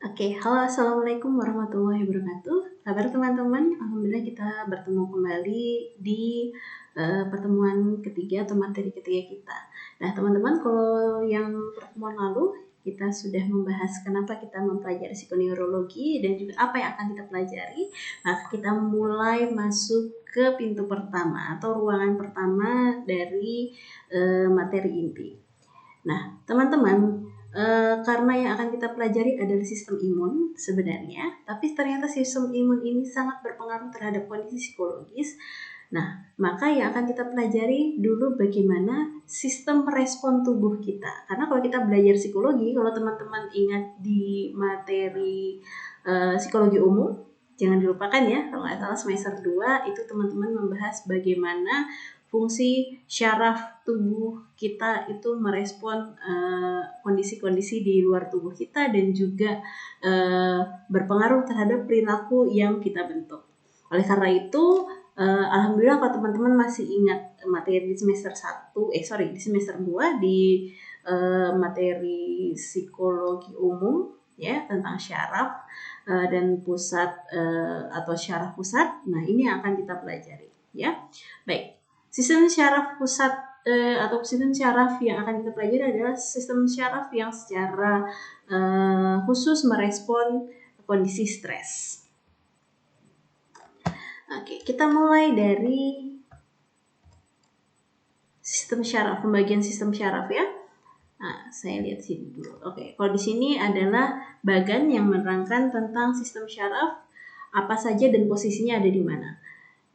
Oke, halo assalamualaikum warahmatullahi wabarakatuh. Kabar teman-teman, alhamdulillah kita bertemu kembali di pertemuan ketiga atau materi ketiga kita. Nah teman-teman, kalau yang pertemuan lalu kita sudah membahas kenapa kita mempelajari psikoneurologi dan juga apa yang akan kita pelajari. Maka kita mulai masuk ke pintu pertama atau ruangan pertama dari materi inti. Nah teman-teman, karena yang akan kita pelajari adalah sistem imun sebenarnya, tapi ternyata sistem imun ini sangat berpengaruh terhadap kondisi psikologis. Nah, maka yang akan kita pelajari dulu bagaimana sistem respon tubuh kita. Karena kalau kita belajar psikologi, kalau teman-teman ingat di materi psikologi umum, jangan dilupakan ya, kalau nggak salah semester 2 itu teman-teman membahas bagaimana fungsi syaraf tubuh kita itu merespon kondisi-kondisi di luar tubuh kita dan juga berpengaruh terhadap perilaku yang kita bentuk. Oleh karena itu, alhamdulillah kalau teman-teman masih ingat materi di semester 1, di semester 2 di materi psikologi umum ya tentang syaraf dan pusat atau syaraf pusat. Nah, ini yang akan kita pelajari ya. Baik. Sistem syaraf pusat atau sistem syaraf yang akan kita pelajari adalah sistem syaraf yang secara khusus merespon kondisi stres. Oke, kita mulai dari sistem syaraf, pembagian sistem syaraf ya. Nah, saya lihat sini dulu. Oke, kalau di sini adalah bagan yang menerangkan tentang sistem syaraf, apa saja dan posisinya ada di mana.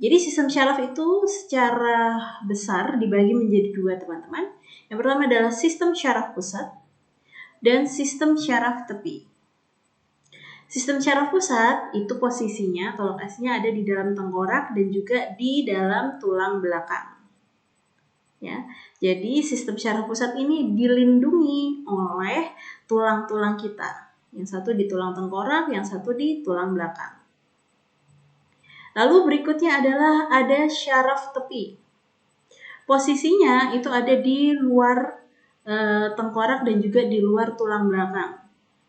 Jadi sistem syaraf itu secara besar dibagi menjadi dua teman-teman. Yang pertama adalah sistem syaraf pusat dan sistem syaraf tepi. Sistem syaraf pusat itu posisinya atau lokasinya ada di dalam tengkorak dan juga di dalam tulang belakang. Ya, jadi sistem syaraf pusat ini dilindungi oleh tulang-tulang kita. Yang satu di tulang tengkorak, yang satu di tulang belakang. Lalu berikutnya adalah ada syaraf tepi. Posisinya itu ada di luar tengkorak dan juga di luar tulang belakang.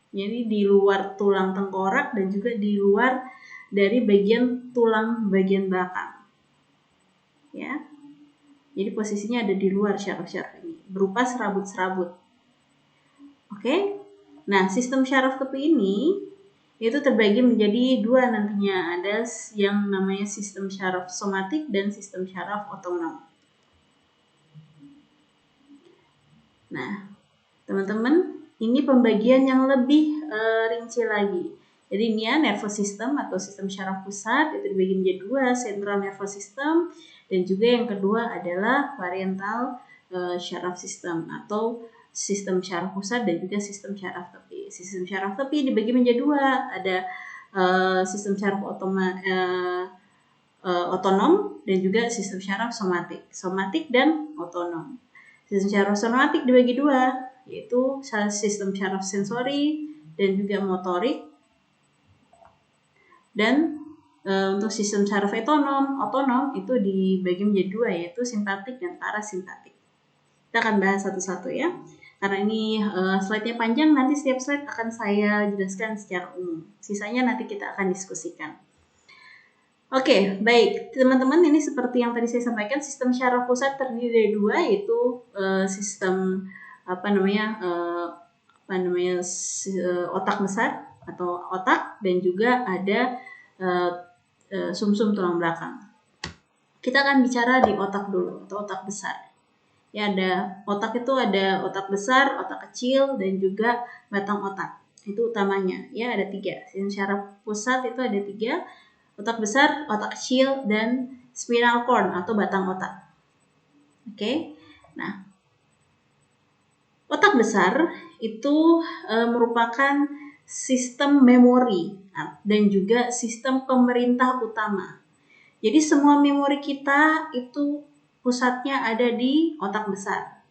Jadi di luar tulang tengkorak dan juga di luar dari bagian tulang bagian belakang. Ya. Jadi posisinya ada di luar syaraf-syaraf ini, berupa serabut-serabut. Oke. Nah, sistem syaraf tepi ini itu terbagi menjadi dua nantinya. Ada yang namanya sistem syaraf somatik dan sistem syaraf otonom. Nah, teman-teman, ini pembagian yang lebih rinci lagi. Jadi ini ya nervous system atau sistem syaraf pusat itu dibagi menjadi dua, central nervous system dan juga yang kedua adalah parietal syaraf system atau sistem syaraf pusat dan juga sistem syaraf tepi. Sistem syaraf tepi dibagi menjadi dua, ada sistem syaraf otonom dan juga sistem syaraf somatik dan otonom. Sistem syaraf somatik dibagi dua, yaitu sistem syaraf sensori dan juga motorik. Dan untuk sistem syaraf otonom itu dibagi menjadi dua, yaitu simpatik dan parasimpatik. Kita akan bahas satu-satu ya. Karena ini slide-nya panjang, nanti setiap slide akan saya jelaskan secara umum. Sisanya nanti kita akan diskusikan. Oke, baik teman-teman, ini seperti yang tadi saya sampaikan, sistem syaraf pusat terdiri dari dua, yaitu sistem otak besar atau otak dan juga ada sumsum tulang belakang. Kita akan bicara di otak dulu atau otak besar. Ya, ada otak itu ada otak besar, otak kecil dan juga batang otak. Itu utamanya. Ya, ada 3. Sistem syaraf pusat itu ada 3. Otak besar, otak kecil, dan spinal cord atau batang otak. Oke. Nah, otak besar itu merupakan sistem memori dan juga sistem pemerintah utama. Jadi semua memori kita itu pusatnya ada di otak besar.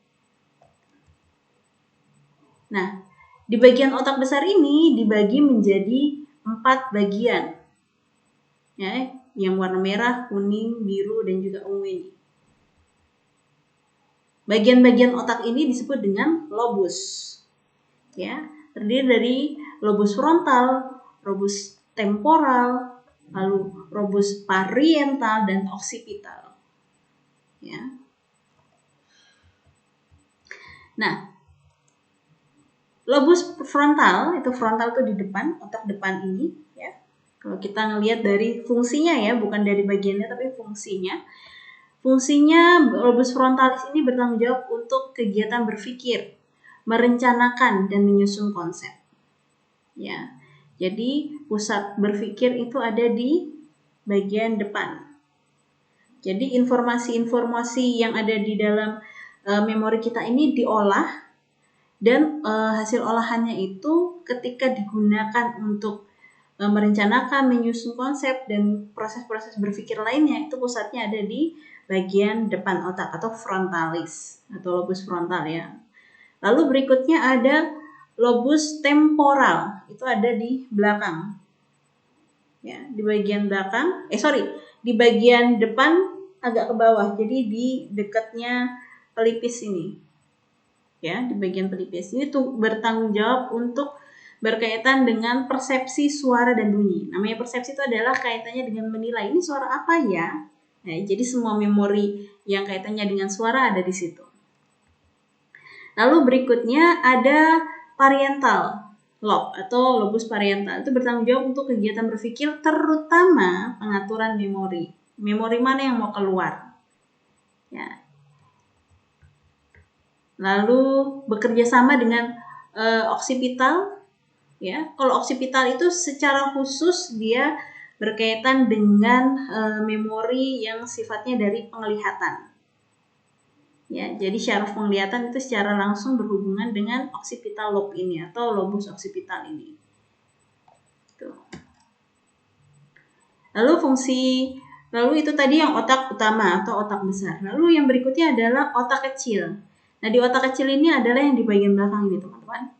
Nah, di bagian otak besar ini dibagi menjadi 4 bagian. Ya, yang warna merah, kuning, biru, dan juga ungu ini. Bagian-bagian otak ini disebut dengan lobus. Ya, terdiri dari lobus frontal, lobus temporal, lalu lobus parietal dan occipital. Ya. Nah, lobus frontal itu di depan, otak depan ini, ya. Kalau kita ngelihat dari fungsinya ya, bukan dari bagiannya tapi fungsinya. Fungsinya lobus frontalis ini bertanggung jawab untuk kegiatan berpikir, merencanakan dan menyusun konsep. Ya. Jadi pusat berpikir itu ada di bagian depan. Jadi informasi-informasi yang ada di dalam memori kita ini diolah dan hasil olahannya itu ketika digunakan untuk merencanakan, menyusun konsep dan proses-proses berpikir lainnya itu pusatnya ada di bagian depan otak atau frontalis atau lobus frontal ya. Lalu berikutnya ada lobus temporal, itu ada di belakang. Ya, di bagian belakang, di bagian depan agak ke bawah. Jadi di dekatnya pelipis ini. Ya, di bagian pelipis ini tuh bertanggung jawab untuk berkaitan dengan persepsi suara dan bunyi. Namanya persepsi itu adalah kaitannya dengan menilai ini suara apa ya. Nah, jadi semua memori yang kaitannya dengan suara ada di situ. Lalu berikutnya ada parietal lobe atau lobus parietal. Itu bertanggung jawab untuk kegiatan berpikir terutama pengaturan memori. Memori mana yang mau keluar. Ya. Lalu bekerja sama dengan occipital. Ya, kalau occipital itu secara khusus dia berkaitan dengan memori yang sifatnya dari penglihatan. Ya, jadi syaraf penglihatan itu secara langsung berhubungan dengan occipital lobe ini atau lobus occipital ini. Tuh. Lalu itu tadi yang otak utama atau otak besar. Lalu yang berikutnya adalah otak kecil. Nah, di otak kecil ini adalah yang di bagian belakang ini, teman-teman.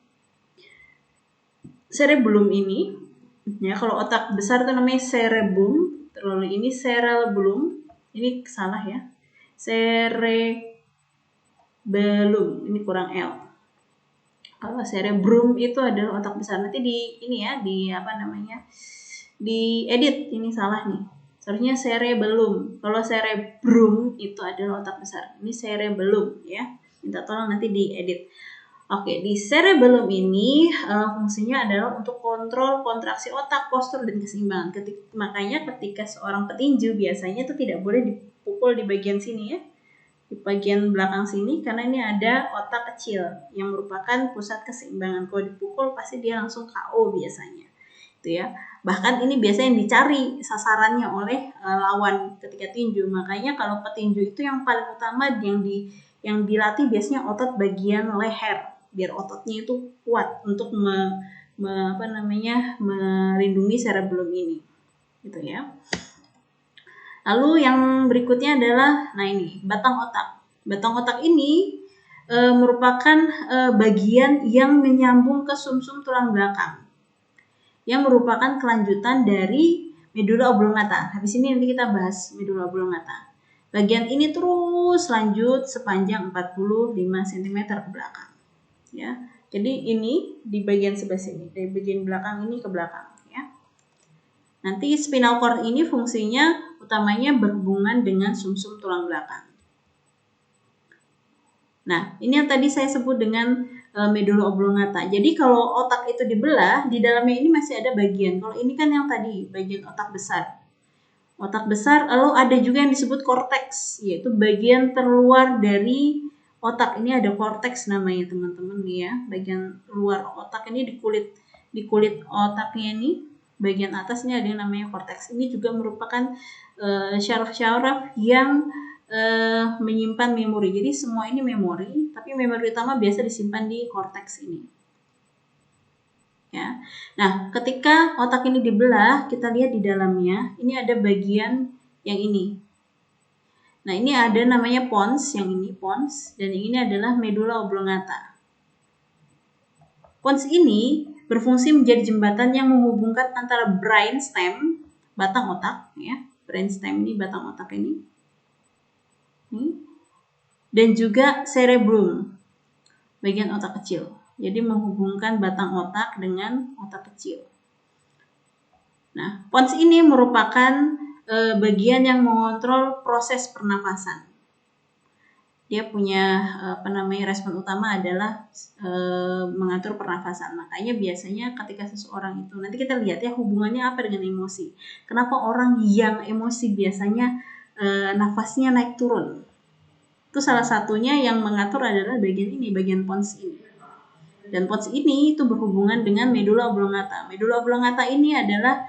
Cerebellum ini, ya kalau otak besar itu namanya cerebrum, lalu ini cerebellum, ini salah ya, cerebellum, ini kurang L. Kalau cerebrum itu adalah otak besar, nanti di ini ya, di edit, ini salah nih. Seharusnya cerebellum. Kalau cerebrum itu adalah otak besar, ini cerebellum ya. Minta tolong nanti di edit. Oke, di cerebellum ini fungsinya adalah untuk kontrol kontraksi otak, postur, dan keseimbangan. Makanya ketika seorang petinju biasanya itu tidak boleh dipukul di bagian sini ya, di bagian belakang sini, karena ini ada otak kecil yang merupakan pusat keseimbangan. Kalau dipukul pasti dia langsung KO biasanya, itu ya. Bahkan ini biasanya yang dicari sasarannya oleh lawan ketika tinju. Makanya kalau petinju itu yang paling utama yang dilatih biasanya otot bagian leher, biar ototnya itu kuat untuk melindungi cerebellum ini, gitu ya. Lalu yang berikutnya adalah, nah ini batang otak. Batang otak ini merupakan bagian yang menyambung ke sumsum tulang belakang, yang merupakan kelanjutan dari medula oblongata. Habis ini nanti kita bahas medula oblongata. Bagian ini terus lanjut sepanjang 45 cm ke belakang. Ya, jadi ini di bagian sebelah sini, dari bagian belakang ini ke belakang ya. Nanti spinal cord ini fungsinya utamanya berhubungan dengan sumsum tulang belakang. Nah, ini yang tadi saya sebut dengan medula oblongata. Jadi kalau otak itu dibelah, di dalamnya ini masih ada bagian. Kalau ini kan yang tadi bagian otak besar. Otak besar, lalu ada juga yang disebut korteks, yaitu bagian terluar dari otak. Ini ada korteks namanya teman-teman nih ya, bagian luar otak ini di kulit otaknya ini, bagian atasnya ada yang namanya korteks. Ini juga merupakan syaraf-syaraf yang menyimpan memori. Jadi semua ini memori, tapi memori utama biasa disimpan di korteks ini. Ya. Nah, ketika otak ini dibelah, kita lihat di dalamnya, ini ada bagian yang ini. Nah, ini ada namanya pons, yang ini pons, dan yang ini adalah medula oblongata. Pons ini berfungsi menjadi jembatan yang menghubungkan antara brainstem, batang otak, ya, brainstem ini batang otak ini, dan juga cerebrum, bagian otak kecil. Jadi menghubungkan batang otak dengan otak kecil. Nah, pons ini merupakan bagian yang mengontrol proses pernapasan. Dia punya respon utama adalah mengatur pernafasan. Makanya biasanya ketika seseorang itu, nanti kita lihat ya hubungannya apa dengan emosi. Kenapa orang yang emosi biasanya nafasnya naik turun? Itu salah satunya yang mengatur adalah bagian ini, bagian pons ini. Dan pons ini itu berhubungan dengan medula oblongata. Medula oblongata ini adalah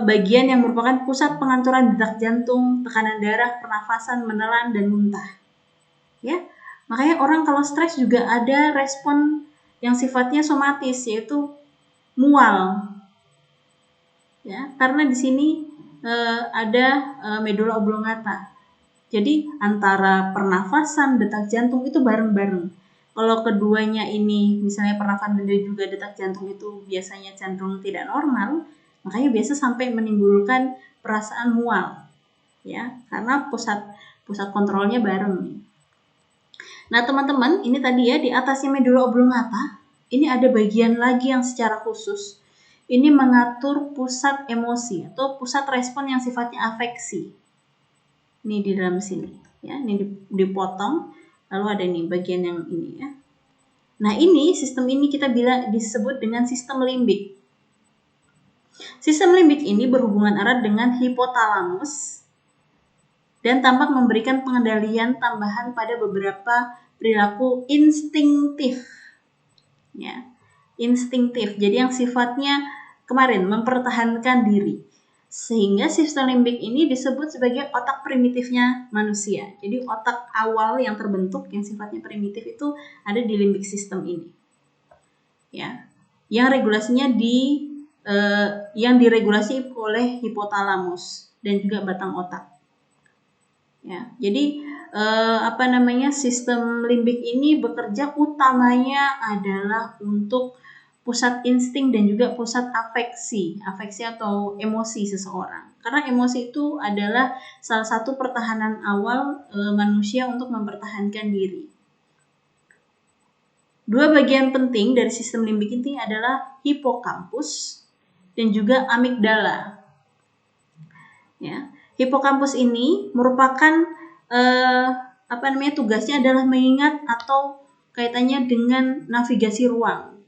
bagian yang merupakan pusat pengaturan detak jantung, tekanan darah, pernafasan, menelan, dan muntah. Ya, makanya orang kalau stres juga ada respon yang sifatnya somatis, yaitu mual. Ya, karena di sini ada medula oblongata. Jadi antara pernafasan, detak jantung itu bareng-bareng. Kalau keduanya ini, misalnya pernafasan dan juga detak jantung itu biasanya cenderung tidak normal, makanya biasa sampai menimbulkan perasaan mual, ya, karena pusat kontrolnya bareng. Nah teman-teman, ini tadi ya di atasnya medula oblongata, ini ada bagian lagi yang secara khusus ini mengatur pusat emosi atau pusat respon yang sifatnya afeksi. Ini di dalam sini, ya, ini dipotong, lalu ada nih bagian yang ini ya. Nah ini sistem ini kita disebut dengan sistem limbik. Sistem limbik ini berhubungan erat dengan hipotalamus dan tampak memberikan pengendalian tambahan pada beberapa perilaku instingtif. Ya, instingtif. Jadi yang sifatnya kemarin mempertahankan diri. Sehingga sistem limbik ini disebut sebagai otak primitifnya manusia. Jadi otak awal yang terbentuk yang sifatnya primitif itu ada di limbik sistem ini. Ya, yang regulasinya yang diregulasi oleh hipotalamus dan juga batang otak. Ya, jadi sistem limbik ini bekerja utamanya adalah untuk pusat insting dan juga pusat afeksi atau emosi seseorang. Karena emosi itu adalah salah satu pertahanan awal manusia untuk mempertahankan diri. Dua bagian penting dari sistem limbik ini adalah hipokampus dan juga amigdala. Ya, hipokampus ini merupakan tugasnya adalah mengingat atau kaitannya dengan navigasi ruang.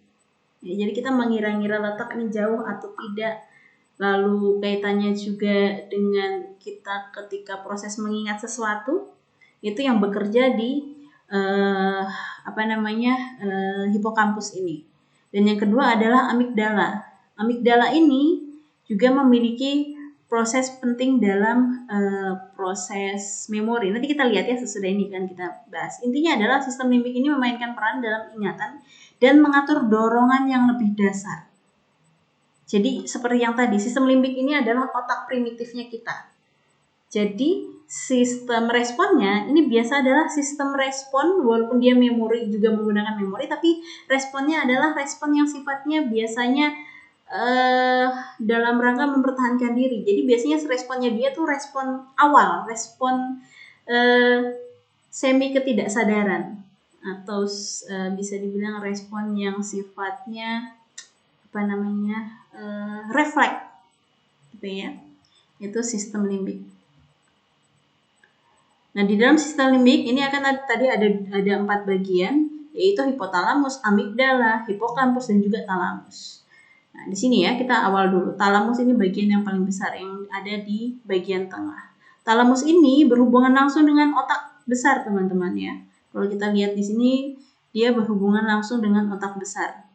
Ya, jadi kita mengira-ngira letak ini jauh atau tidak. Lalu kaitannya juga dengan kita ketika proses mengingat sesuatu, itu yang bekerja di hipokampus ini. Dan yang kedua adalah amigdala. Amigdala ini juga memiliki proses penting dalam proses memori. Nanti kita lihat ya sesudah ini kan kita bahas. Intinya adalah sistem limbik ini memainkan peran dalam ingatan dan mengatur dorongan yang lebih dasar. Jadi seperti yang tadi, sistem limbik ini adalah otak primitifnya kita. Jadi sistem responnya ini biasa adalah sistem respon, walaupun dia memori juga menggunakan memori, tapi responnya adalah respon yang sifatnya biasanya dalam rangka mempertahankan diri. Jadi biasanya responnya dia tuh respon awal, respon semi ketidaksadaran, atau bisa dibilang respon yang sifatnya refleks, gitu ya. Itu sistem limbik. Nah, di dalam sistem limbik ini akan tadi ada 4 bagian, yaitu hipotalamus, amigdala, hipokampus, dan juga talamus. Nah, di sini ya kita awal dulu. Talamus ini bagian yang paling besar yang ada di bagian tengah. Talamus ini berhubungan langsung dengan otak besar, teman-teman ya. Kalau kita lihat di sini, dia berhubungan langsung dengan otak besar.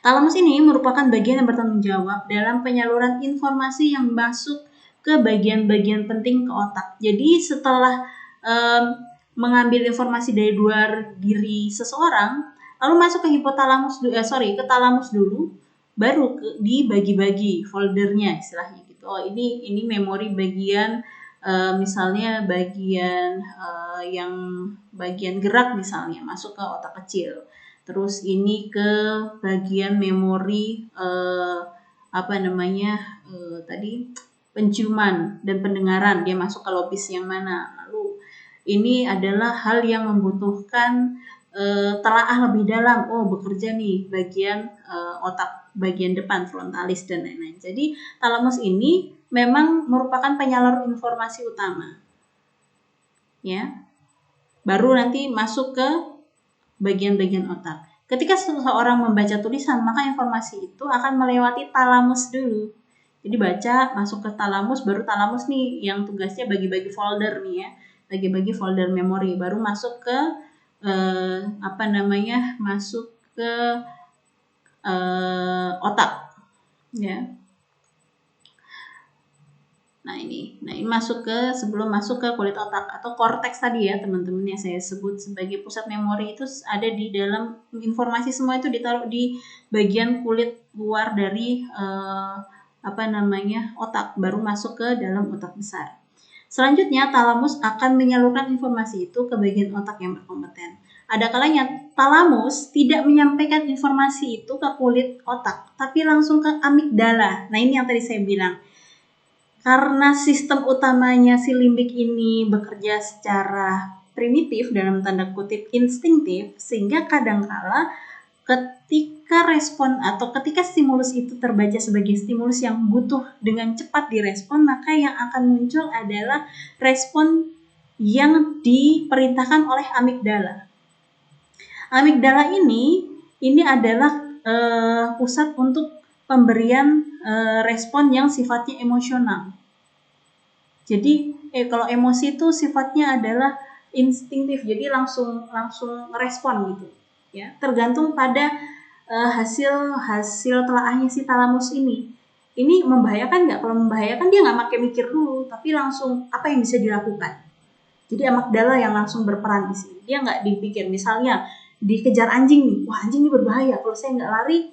Talamus ini merupakan bagian yang bertanggung jawab dalam penyaluran informasi yang masuk ke bagian-bagian penting ke otak. Jadi setelah mengambil informasi dari luar diri seseorang, lalu masuk ke ke talamus dulu, baru dibagi-bagi foldernya istilahnya gitu. Oh ini memori bagian misalnya bagian yang bagian gerak misalnya masuk ke otak kecil. Terus ini ke bagian memori penciuman dan pendengaran, dia masuk ke lobis yang mana. Lalu ini adalah hal yang membutuhkan telaah lebih dalam, oh bekerja nih bagian otak bagian depan frontalis dan lain-lain. Jadi talamus ini memang merupakan penyalur informasi utama, ya. Baru nanti masuk ke bagian-bagian otak. Ketika seseorang membaca tulisan, maka informasi itu akan melewati talamus dulu. Jadi baca, masuk ke talamus, baru talamus nih yang tugasnya bagi-bagi folder nih ya, bagi-bagi folder memori, baru masuk ke masuk ke otak, ya. Nah ini sebelum masuk ke kulit otak atau korteks tadi ya teman-teman, yang saya sebut sebagai pusat memori itu ada di dalam informasi, semua itu ditaruh di bagian kulit luar dari otak, baru masuk ke dalam otak besar. Selanjutnya talamus akan menyalurkan informasi itu ke bagian otak yang berkompeten. Ada kalanya talamus tidak menyampaikan informasi itu ke kulit otak, tapi langsung ke amigdala. Nah ini yang tadi saya bilang. Karena sistem utamanya si limbik ini bekerja secara primitif, dalam tanda kutip instinktif, sehingga kadangkala ketika respon atau ketika stimulus itu terbaca sebagai stimulus yang butuh dengan cepat direspon, maka yang akan muncul adalah respon yang diperintahkan oleh amigdala. Amigdala ini adalah pusat untuk pemberian respon yang sifatnya emosional. Jadi kalau emosi itu sifatnya adalah instingtif, jadi langsung respon gitu, ya. Tergantung pada hasil telaahnya si talamus ini. Ini membahayakan nggak? Kalau membahayakan dia nggak pakai mikir dulu, tapi langsung apa yang bisa dilakukan. Jadi amigdala yang langsung berperan di sini. Dia nggak dipikir, misalnya dikejar anjing nih, wah anjing ini berbahaya. Kalau saya nggak lari,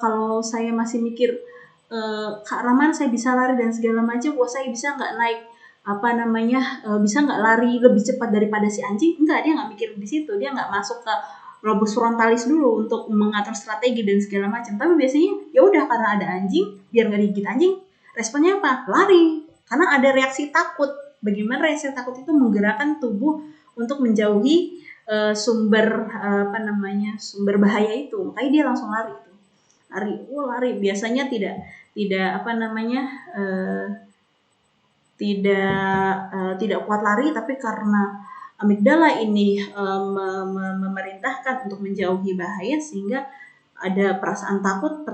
kalau saya masih mikir ke arah mana saya bisa lari dan segala macam, wah saya bisa nggak naik bisa nggak lari lebih cepat daripada si anjing? Enggak, dia nggak mikir di situ, dia nggak masuk ke lobus frontalis dulu untuk mengatur strategi dan segala macam. Tapi biasanya ya udah, karena ada anjing, biar nggak digigit anjing, responnya apa? Lari, karena ada reaksi takut. Bagaimana reaksi takut itu menggerakkan tubuh untuk menjauhi sumber bahaya itu, makanya dia langsung lari. Lari biasanya tidak kuat lari, tapi karena amigdala ini memerintahkan untuk menjauhi bahaya, sehingga ada perasaan takut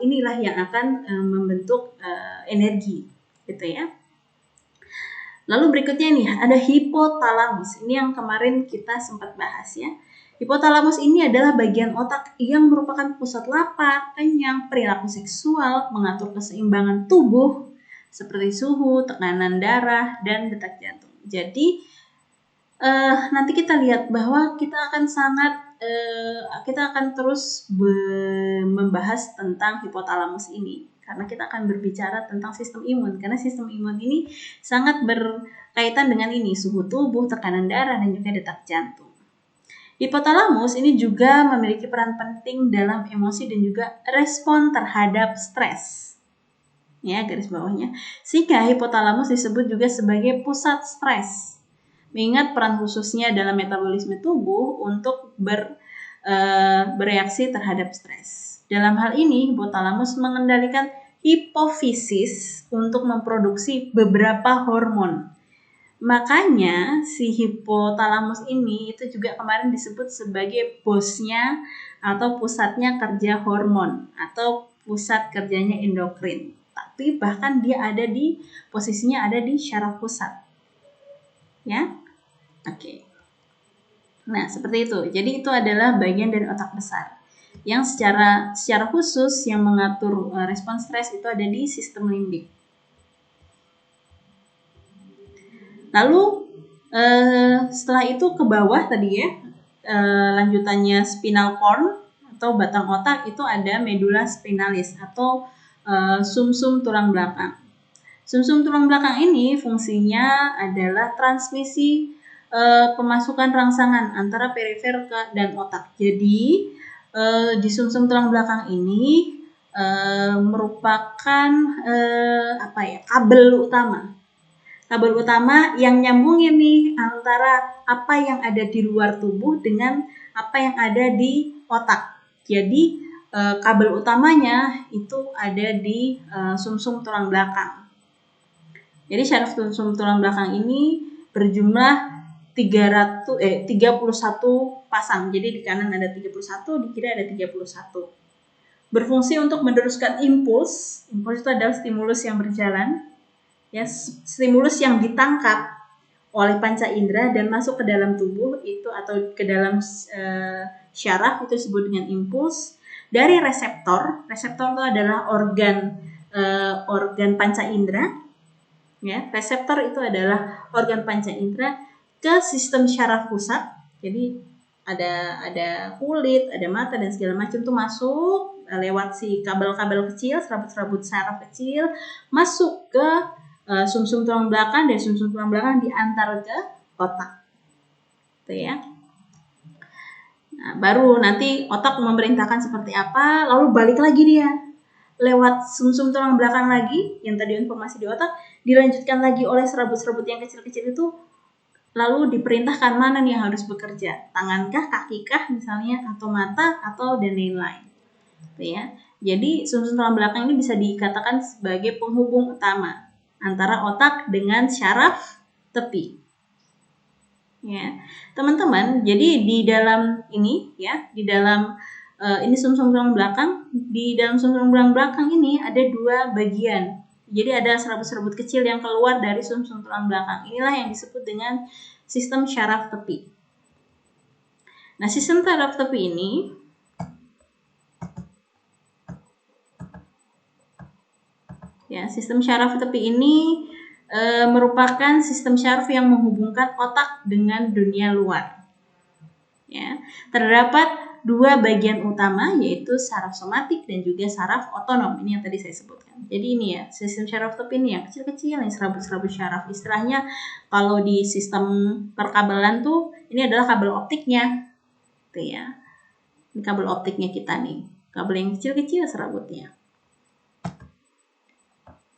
inilah yang akan membentuk energi, gitu ya. Lalu berikutnya nih ada hipotalamus. Ini yang kemarin kita sempat bahas ya. Hipotalamus ini adalah bagian otak yang merupakan pusat lapar, kenyang, perilaku seksual, mengatur keseimbangan tubuh seperti suhu, tekanan darah, dan detak jantung. Jadi nanti kita lihat bahwa kita akan terus membahas tentang hipotalamus ini, karena kita akan berbicara tentang sistem imun, karena sistem imun ini sangat berkaitan dengan ini, suhu tubuh, tekanan darah, dan juga detak jantung. Hipotalamus ini juga memiliki peran penting dalam emosi dan juga respon terhadap stres. Ya, garis bawahnya. Sehingga hipotalamus disebut juga sebagai pusat stres. Mengingat peran khususnya dalam metabolisme tubuh untuk bereaksi terhadap stres. Dalam hal ini, hipotalamus mengendalikan hipofisis untuk memproduksi beberapa hormon. Makanya si hipotalamus ini itu juga kemarin disebut sebagai bosnya atau pusatnya kerja hormon atau pusat kerjanya endokrin. Tapi bahkan dia posisinya ada di syaraf pusat. Ya. Oke. Nah, seperti itu. Jadi itu adalah bagian dari otak besar. Yang secara khusus yang mengatur respon stres itu ada di sistem limbik. Lalu setelah itu ke bawah tadi ya, lanjutannya spinal cord atau batang otak itu ada medula spinalis atau sumsum tulang belakang. Sumsum tulang belakang ini fungsinya adalah transmisi pemasukan rangsangan antara perifer dan otak. Jadi di sumsum tulang belakang ini merupakan kabel utama. Kabel utama yang nyambungin nih antara apa yang ada di luar tubuh dengan apa yang ada di otak. Jadi kabel utamanya itu ada di sumsum tulang belakang. Jadi syaraf sumsum tulang belakang ini berjumlah 31 pasang. Jadi di kanan ada 31, di kiri ada 31. Berfungsi untuk meneruskan impuls. Impuls itu adalah stimulus yang berjalan. Ya, stimulus yang ditangkap oleh panca indera dan masuk ke dalam tubuh itu atau ke dalam syaraf itu disebut dengan impuls dari reseptor. Reseptor itu adalah organ panca indera. Ya, reseptor itu adalah organ panca indera ke sistem syaraf pusat. Jadi ada kulit, ada mata dan segala macam tuh masuk lewat si kabel-kabel kecil, serabut-serabut saraf kecil masuk ke sumsum tulang belakang, dan sumsum tulang belakang diantar ke otak. Gitu ya. Nah, baru nanti otak memerintahkan seperti apa, lalu balik lagi dia lewat sumsum tulang belakang lagi, yang tadi informasi di otak, dilanjutkan lagi oleh serabut-serabut yang kecil-kecil itu, lalu diperintahkan mana nih yang harus bekerja, tangankah, kakikah misalnya, atau mata, atau dan lain-lain. Gitu ya. Jadi sumsum tulang belakang ini bisa dikatakan sebagai penghubung utama antara otak dengan syaraf tepi. Ya, teman-teman, jadi di dalam ini ya, di dalam ini sumsum tulang belakang, di dalam sumsum tulang belakang ini ada dua bagian. Jadi ada serabut-serabut kecil yang keluar dari sumsum tulang belakang. Inilah yang disebut dengan sistem syaraf tepi. Nah, sistem syaraf tepi ini ya, sistem syaraf tepi ini merupakan sistem syaraf yang menghubungkan otak dengan dunia luar. Ya, terdapat dua bagian utama, yaitu saraf somatik dan juga saraf otonom. Ini yang tadi saya sebutkan. Jadi ini ya, sistem syaraf tepi ini yang kecil-kecil, yang serabut-serabut syaraf. Istilahnya kalau di sistem perkabelan tuh, ini adalah kabel optiknya. Tuh ya. Ini kabel optiknya kita nih. Kabel yang kecil-kecil serabutnya.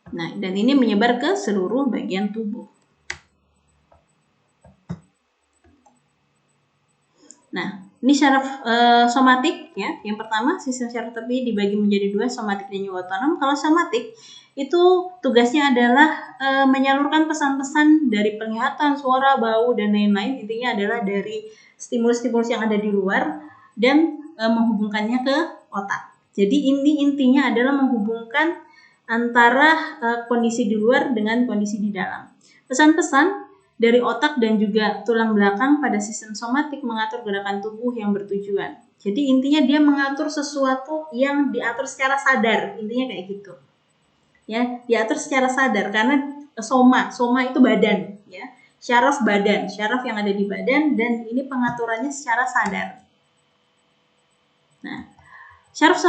Nah, dan ini menyebar ke seluruh bagian tubuh. Nah, ini syaraf somatik ya. Yang pertama, sistem syaraf tepi dibagi menjadi dua, somatik dan juga otonom. Kalau somatik itu tugasnya adalah menyalurkan pesan-pesan dari penglihatan, suara, bau dan lain-lain. Intinya adalah dari stimulus-stimulus yang ada di luar dan menghubungkannya ke otak. Jadi ini intinya adalah menghubungkan antara kondisi di luar dengan kondisi di dalam. Pesan-pesan dari otak dan juga tulang belakang pada sistem somatik mengatur gerakan tubuh yang bertujuan. Jadi intinya dia mengatur sesuatu yang diatur secara sadar, intinya kayak gitu. Ya, diatur secara sadar karena soma itu badan, ya. Syaraf badan, syaraf yang ada di badan, dan ini pengaturannya secara sadar. Nah, syaraf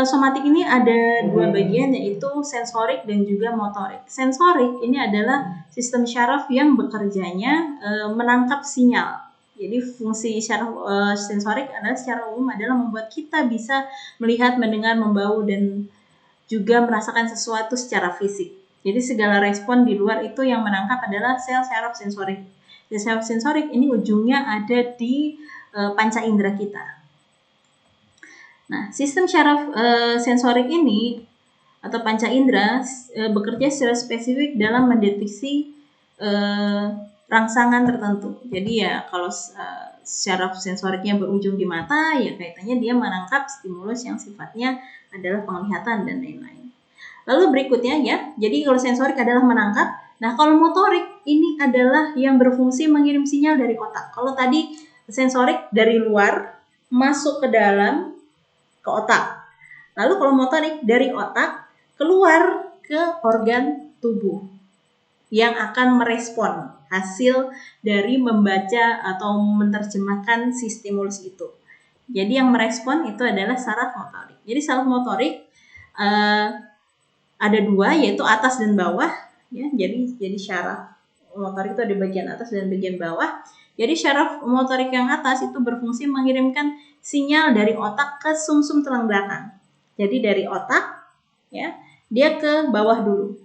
somatik ini ada dua bagian, yaitu sensorik dan juga motorik. Sensorik ini adalah sistem syaraf yang bekerjanya menangkap sinyal. Jadi fungsi syaraf sensorik adalah secara umum adalah membuat kita bisa melihat, mendengar, membau, dan juga merasakan sesuatu secara fisik. Jadi segala respon di luar itu yang menangkap adalah sel syaraf sensorik. Sel syaraf sensorik ini ujungnya ada di panca indera kita. Nah, sistem syaraf sensorik ini atau panca indera bekerja secara spesifik dalam mendeteksi rangsangan tertentu. Jadi ya kalau syaraf sensoriknya berujung di mata, ya kaitannya dia menangkap stimulus yang sifatnya adalah penglihatan dan lain-lain. Lalu berikutnya ya, jadi kalau sensorik adalah menangkap. Nah, kalau motorik ini adalah yang berfungsi mengirim sinyal dari otak. Kalau tadi sensorik dari luar masuk ke dalam ke otak. Lalu kalau motorik dari otak keluar ke organ tubuh yang akan merespon hasil dari membaca atau menerjemahkan si stimulus itu. Jadi yang merespon itu adalah saraf motorik. Jadi saraf motorik ada dua, yaitu atas dan bawah. Ya, jadi syaraf motorik itu ada bagian atas dan bagian bawah. Jadi syaraf motorik yang atas itu berfungsi mengirimkan sinyal dari otak ke sumsum tulang belakang. Jadi dari otak ya, dia ke bawah dulu.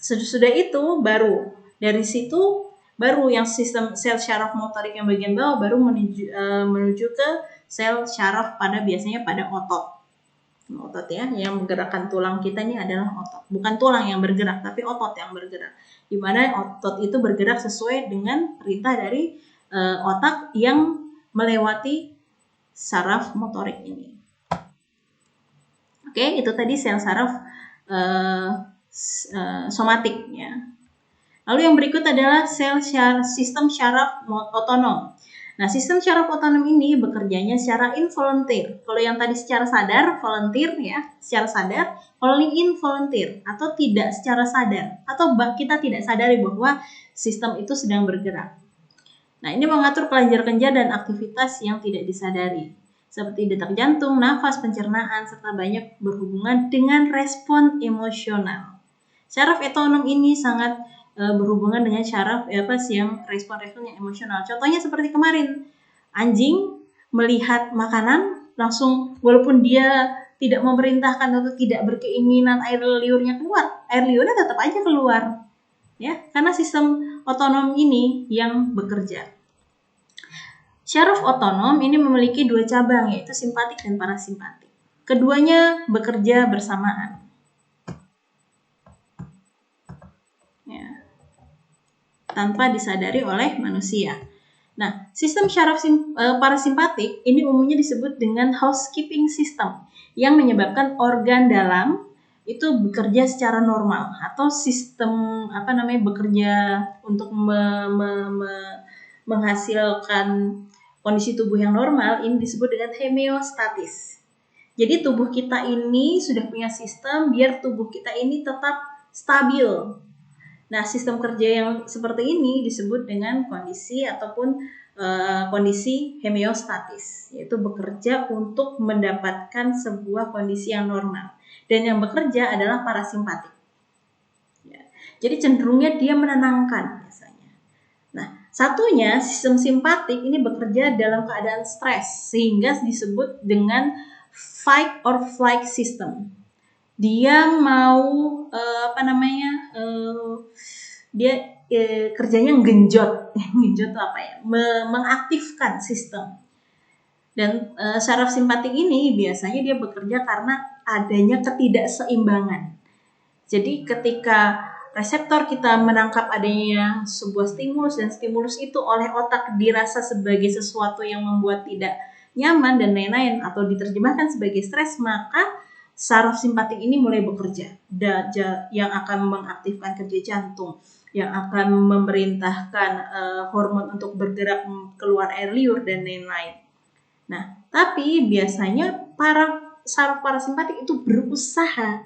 Sesudah itu baru dari situ baru yang sistem sel syaraf motorik yang bagian bawah baru menuju ke sel syaraf biasanya pada otot. Otot ya, yang menggerakkan tulang kita ini adalah otot. Bukan tulang yang bergerak, tapi otot yang bergerak. Di mana otot itu bergerak sesuai dengan perintah dari otak yang melewati saraf motorik ini. Oke, itu tadi sel saraf somatik ya. Lalu yang berikut adalah sistem syaraf otonom. Nah, sistem syaraf otonom ini bekerjanya secara involunteer. Kalau yang tadi secara sadar, volunteer ya, secara sadar. Kalau ini involunteer atau tidak secara sadar, atau kita tidak sadari bahwa sistem itu sedang bergerak. Nah, ini mengatur kelenjar kelenjar dan aktivitas yang tidak disadari, seperti detak jantung, nafas, pencernaan, serta banyak berhubungan dengan respon emosional. Syaraf otonom ini sangat berhubungan dengan syaraf yang respon-respon yang emosional. Contohnya seperti kemarin, anjing melihat makanan langsung, walaupun dia tidak memerintahkan atau tidak berkeinginan air liurnya keluar, air liurnya tetap aja keluar, ya, karena sistem otonom ini yang bekerja. Syaraf otonom ini memiliki dua cabang, yaitu simpatik dan parasimpatik. Keduanya bekerja bersamaan. Tanpa disadari oleh manusia. Nah, sistem syaraf parasimpatik ini umumnya disebut dengan housekeeping system yang menyebabkan organ dalam itu bekerja secara normal atau sistem bekerja untuk menghasilkan kondisi tubuh yang normal. Ini disebut dengan homeostatis. Jadi tubuh kita ini sudah punya sistem biar tubuh kita ini tetap stabil. Nah, sistem kerja yang seperti ini disebut dengan kondisi ataupun kondisi homeostatis, yaitu bekerja untuk mendapatkan sebuah kondisi yang normal. Dan yang bekerja adalah parasimpatik. Ya. Jadi cenderungnya dia menenangkan biasanya. Nah, satunya sistem simpatik ini bekerja dalam keadaan stres, sehingga disebut dengan fight or flight system. Dia mau dia kerjanya genjot itu apa ya, mengaktifkan sistem. Dan syaraf simpatik ini biasanya dia bekerja karena adanya ketidakseimbangan. Jadi ketika reseptor kita menangkap adanya sebuah stimulus dan stimulus itu oleh otak dirasa sebagai sesuatu yang membuat tidak nyaman dan lain-lain atau diterjemahkan sebagai stres, maka saraf simpatik ini mulai bekerja, yang akan mengaktifkan kerja jantung, yang akan memerintahkan hormon untuk bergerak keluar air liur dan lain-lain. Nah, tapi biasanya saraf parasimpatik itu berusaha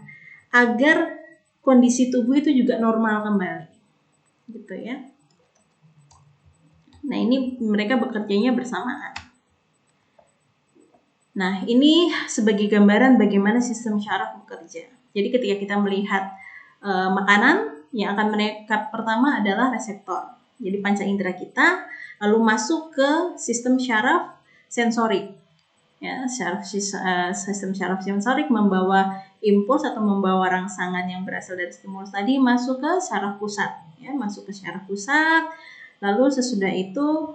agar kondisi tubuh itu juga normal kembali, gitu ya. Nah, ini mereka bekerjanya bersamaan. Nah, ini sebagai gambaran bagaimana sistem syaraf bekerja. Jadi ketika kita melihat makanan, yang akan menangkap pertama adalah reseptor. Jadi panca indera kita, lalu masuk ke sistem syaraf sensorik. Ya, sistem syaraf sensorik membawa impuls atau membawa rangsangan yang berasal dari stimulus tadi masuk ke syaraf pusat. Ya, masuk ke syaraf pusat. Lalu sesudah itu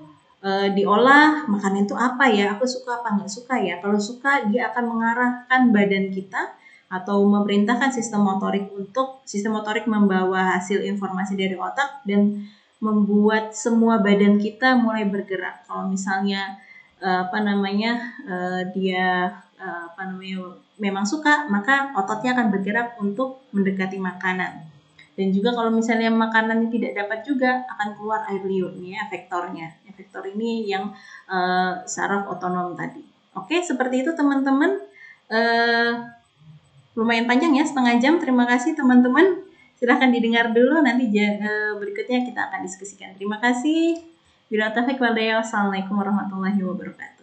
diolah, makanan itu apa ya, aku suka apa nggak suka ya. Kalau suka, dia akan mengarahkan badan kita atau memerintahkan sistem motorik membawa hasil informasi dari otak dan membuat semua badan kita mulai bergerak. Kalau misalnya dia memang suka, maka ototnya akan bergerak untuk mendekati makanan. Dan juga kalau misalnya makanan tidak dapat juga akan keluar air liur nih ya, efektornya. Efektor ini yang saraf otonom tadi. Oke, seperti itu teman-teman. Lumayan panjang ya, setengah jam. Terima kasih teman-teman. Silahkan didengar dulu, nanti berikutnya kita akan diskusikan. Terima kasih. Bila taufiq wal hidayah. Wassalamualaikum warahmatullahi wabarakatuh.